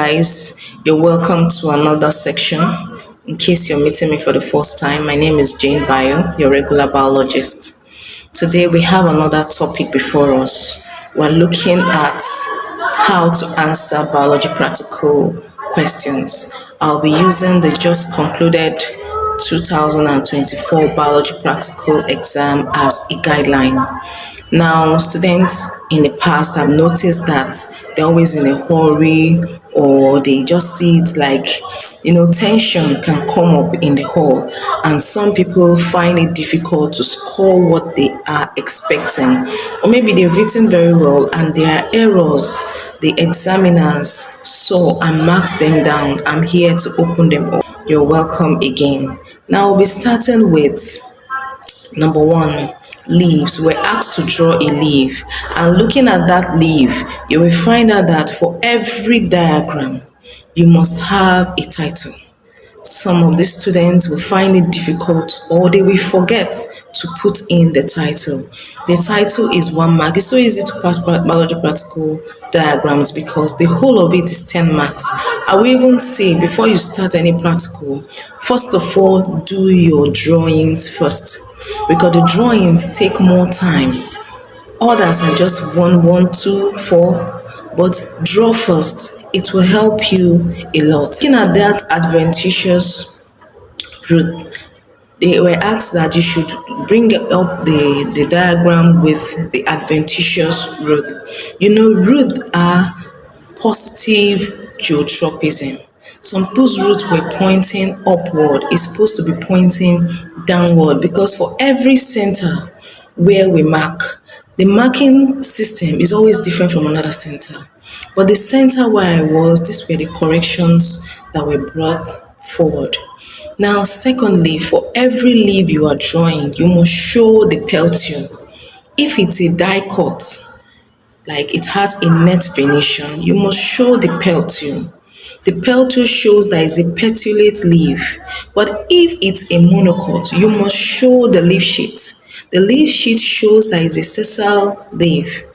guys, you're welcome to another section. In case you're meeting me for the first time, my name is Jane Bayo, your regular biologist. Today we have another topic before us. We're looking at how to answer biology practical questions. I'll be using the just concluded 2024 biology practical exam as a guideline. Now, students in the past have noticed that they're always in a hurry or they just see it like, tension can come up in the hall, and some people find it difficult to score what they are expecting. Or maybe they've written very well and there are errors the examiners saw and marked them down. I'm here to open them up. You're welcome again. Now, we'll be starting with number one, leaves. We're asked to draw a leaf, and looking at that leaf, you will find out that for every diagram, you must have a title. Some of these students will find it difficult or they will forget to put in the title. The title is 1 mark. It's so easy to pass biology practical diagrams because the whole of it is 10 marks. I will even say before you start any practical, first of all, do your drawings first because the drawings take more time. Others are just 1, 1, 2, 4, but draw first. It will help you a lot. Looking at that adventitious root, they were asked that you should bring up the diagram with the adventitious root. Roots are positive geotropism. Some people's roots were pointing upward. It's supposed to be pointing downward because for every center where we mark, the marking system is always different from another center. But the center where I was, these were the corrections that were brought forward. Now, secondly, for every leaf you are drawing, you must show the peltium. If it's a die cut, like it has a net venation, you must show the peltium. The peltium shows that it's a petulate leaf. But if it's a monocot, you must show the leaf sheet. The leaf sheet shows that it's a sessile leaf.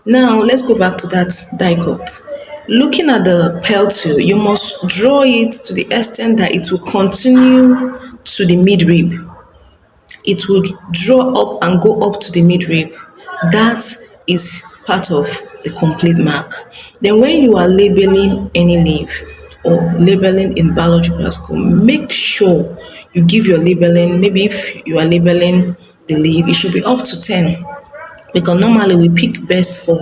Now, let's go back to that dicot. Looking at the peltium, you must draw it to the extent that it will continue to the midrib. It would draw up and go up to the midrib. That is part of the complete mark. Then when you are labeling any leaf or labeling in biology practical, make sure you give your labeling. Maybe if you are labeling the leaf, it should be up to 10. Because normally we pick best for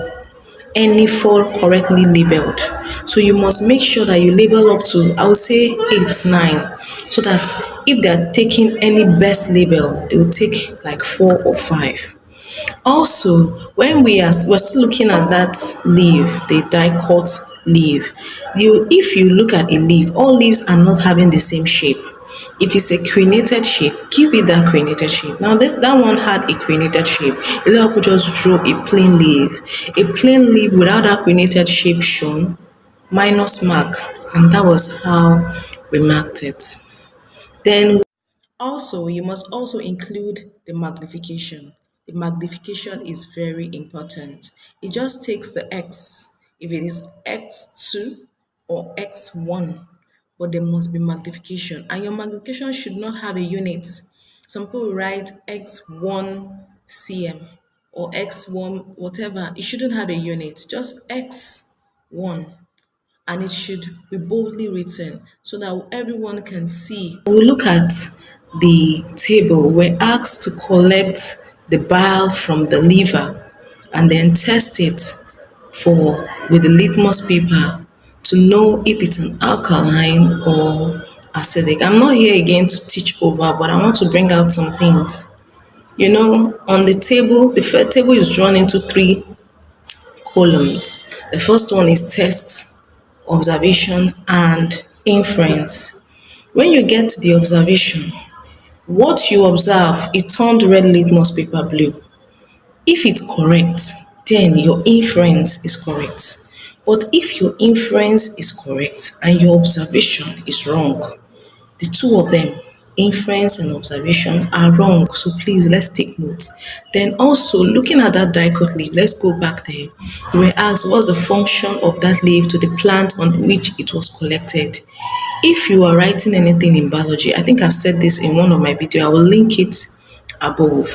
any four correctly labeled. So you must make sure that you label up to, I would say 8, 9, so that if they are taking any best label, they will take like 4 or 5. Also, when we're still looking at that leaf, the die-cut leaf, if you look at a leaf, all leaves are not having the same shape. If it's a crenated shape, give it that crenated shape. Now that one had a crenated shape. A lot of people just drew a plain leaf. A plain leaf without that crenated shape shown, minus mark. And that was how we marked it. Then also, you must also include the magnification. The magnification is very important. It just takes the x, if it is x2 or x1, but there must be magnification. And your magnification should not have a unit. Some people write x1 cm or x1 whatever. It shouldn't have a unit, just x1. And it should be boldly written so that everyone can see. We look at the table. We're asked to collect the bile from the liver and then test it with the litmus paper to know if it's an alkaline or acidic. I'm not here again to teach over, but I want to bring out some things. On the table, the first table is drawn into 3 columns. The first one is test, observation, and inference. When you get to the observation, what you observe, it turned red litmus paper blue. If it's correct, then your inference is correct. But if your inference is correct and your observation is wrong, the two of them, inference and observation are wrong. So please let's take note. Then also looking at that dicot leaf, let's go back there. We were asked what's the function of that leaf to the plant on which it was collected. If you are writing anything in biology, I think I've said this in one of my videos, I will link it above.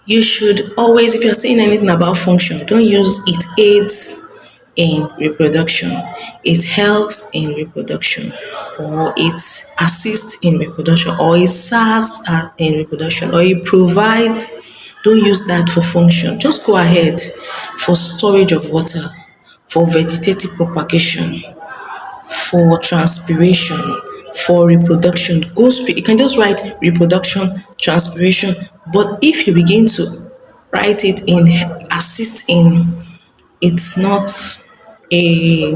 You should always, if you're saying anything about function, don't use it aids in reproduction, it helps in reproduction, or it assists in reproduction, or it serves in reproduction, or it provides. Don't use that for function. Just go ahead for storage of water, for vegetative propagation, for transpiration, for reproduction. Go straight. You can just write reproduction, transpiration, but if you begin to write it in assist in, it's not a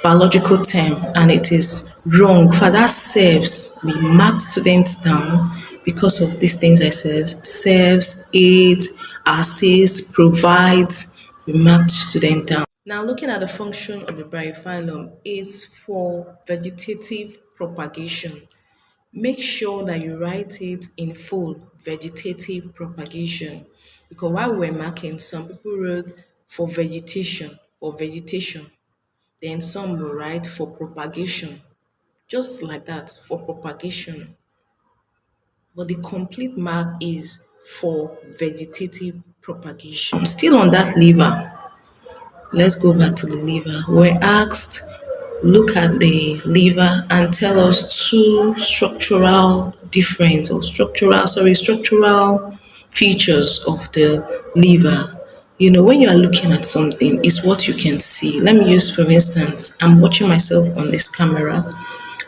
biological term and it is wrong. For that serves, we marked students down because of these things I said. Serves, aids, assists, provides, we marked student down. Now looking at the function of the bryophyllum is for vegetative propagation. Make sure that you write it in full, vegetative propagation. Because while we're marking, some people wrote for vegetation, then some will write for propagation, just like that, for propagation. But the complete mark is for vegetative propagation. Still on that lever, let's go back to the lever. We're asked, look at the lever and tell us two structural difference or structural features of the lever. You know, when you are looking at something, it's what you can see. Let me use, for instance, I'm watching myself on this camera.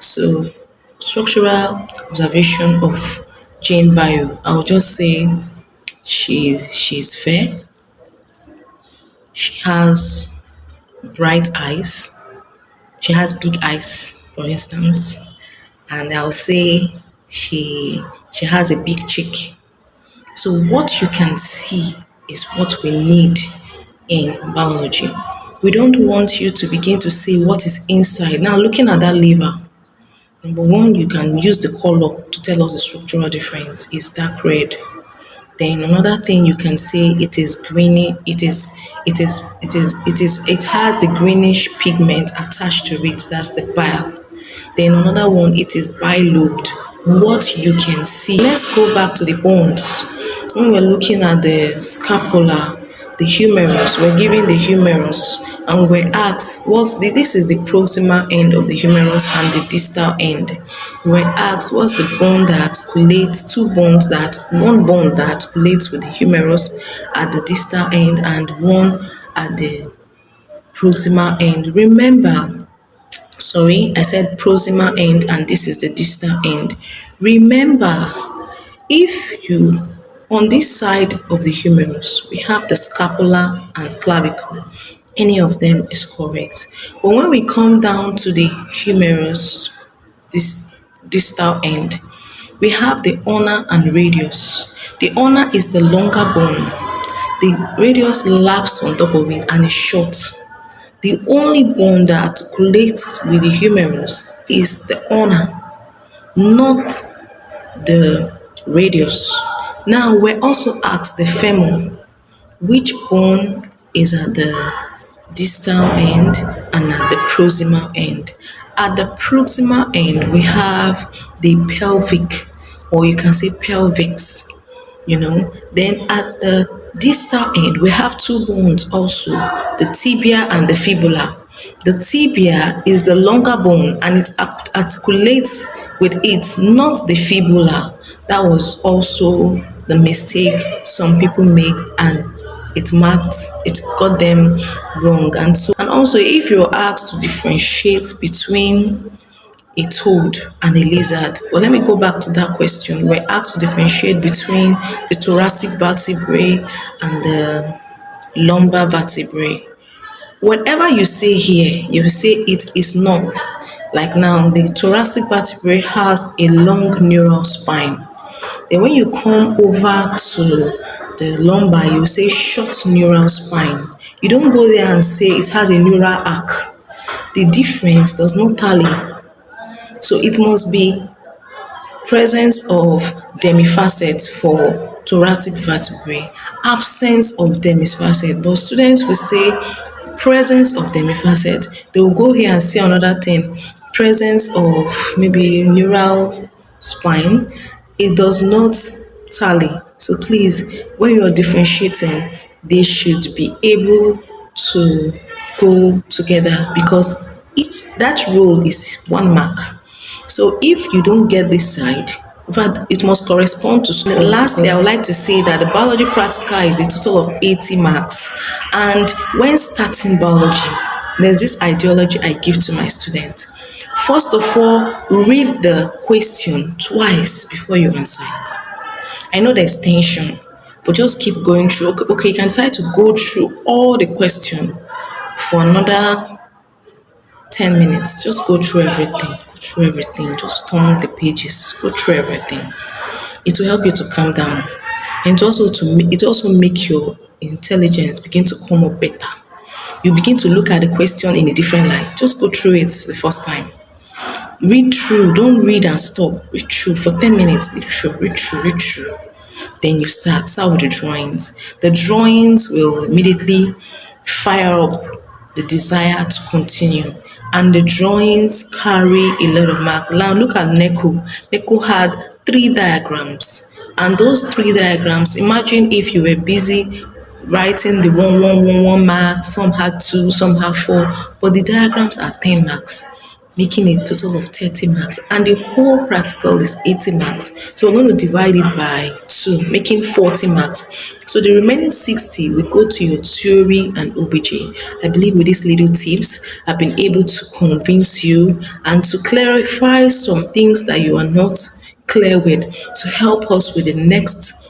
So, structural observation of Jane Bio. I'll just say she's fair. She has bright eyes. She has big eyes, for instance, and I'll say she has a big cheek. So what you can see is what we need in biology. We don't want you to begin to say what is inside. Now looking at that liver, number one, you can use the color to tell us the structural difference is dark red. Then another thing you can say it is greeny, it has the greenish pigment attached to it, that's the bile. Then another one, it is bilobed, what you can see. Let's go back to the bones. When we're looking at the scapula, the humerus, we're giving the humerus and we're asked this is the proximal end of the humerus and the distal end. We're asked what's the bone that articulates, one bone that articulates with the humerus at the distal end and one at the proximal end. Remember, sorry, I said proximal end and this is the distal end. Remember, if you on this side of the humerus, we have the scapula and clavicle. Any of them is correct. But when we come down to the humerus, this distal end, we have the ulna and radius. The ulna is the longer bone. The radius laps on top of it and is short. The only bone that articulates with the humerus is the ulna, not the radius. Now we're also asked the femur, which bone is at the distal end and at the proximal end. At the proximal end, we have the pelvic, or you can say pelvis, Then at the distal end, we have two bones also, the tibia and the fibula. The tibia is the longer bone and it articulates with it, not the fibula. That was also the mistake some people make and it got them wrong. And also if you're asked to differentiate between a toad and a lizard, but let me go back to that question. We're asked to differentiate between the thoracic vertebrae and the lumbar vertebrae. Whatever you say here, you say it is not. Like now, the thoracic vertebrae has a long neural spine. Then when you come over to the lumbar, you say short neural spine. You don't go there and say it has a neural arc. The difference does not tally. So it must be presence of demifacets for thoracic vertebrae, absence of demifacet. But students will say presence of demifacet. They will go here and see another thing, presence of maybe neural spine. It does not tally. So please, when you are differentiating, they should be able to go together because each that role is 1 mark. So if you don't get this side, in fact, it must correspond to school. Lastly, I would like to say that the biology practical is a total of 80 marks. And when starting biology, there's this ideology I give to my students. First of all, read the question twice before you answer it. I know there's tension, but just keep going through. Okay, you can decide to go through all the question for another 10 minutes. Just go through everything. Go through everything. Just turn the pages. Go through everything. It will help you to calm down. And it also make your intelligence begin to come up better. You begin to look at the question in a different light. Just go through it the first time. Read through. Don't read and stop. Read through for 10 minutes. Read through, read through, read through. Then you start with the drawings. The drawings will immediately fire up the desire to continue. And the drawings carry a lot of mark. Now look at Neko. Neko had 3 diagrams. And those 3 diagrams, imagine if you were busy writing the 1 marks, some had 2, some had 4, but the diagrams are 10 marks, making a total of 30 marks, and the whole practical is 80 marks. So we're going to divide it by 2, making 40 marks. So the remaining 60 will go to your theory and OBJ. I believe with these little tips, I've been able to convince you and to clarify some things that you are not clear with, to help us with the next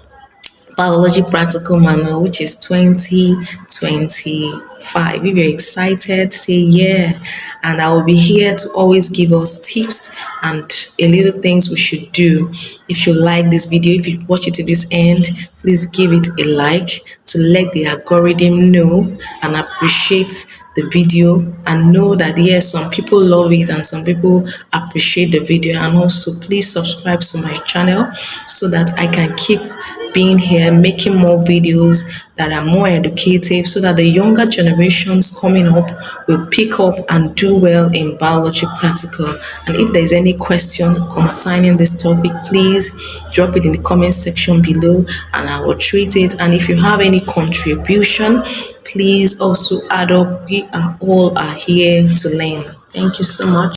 biology practical manual, which is 2025. If you're excited, say yeah. And I will be here to always give us tips and a little things we should do. If you like this video, if you watch it to this end, please give it a like to let the algorithm know and appreciate the video, and know that yes, some people love it and some people appreciate the video. And also please subscribe to my channel so that I can keep being here making more videos that are more educative, so that the younger generations coming up will pick up and do well in biology practical. And if there's any question concerning this topic, please drop it in the comment section below and I will treat it. And if you have any contribution, please also add up. We are all here to learn. Thank you so much.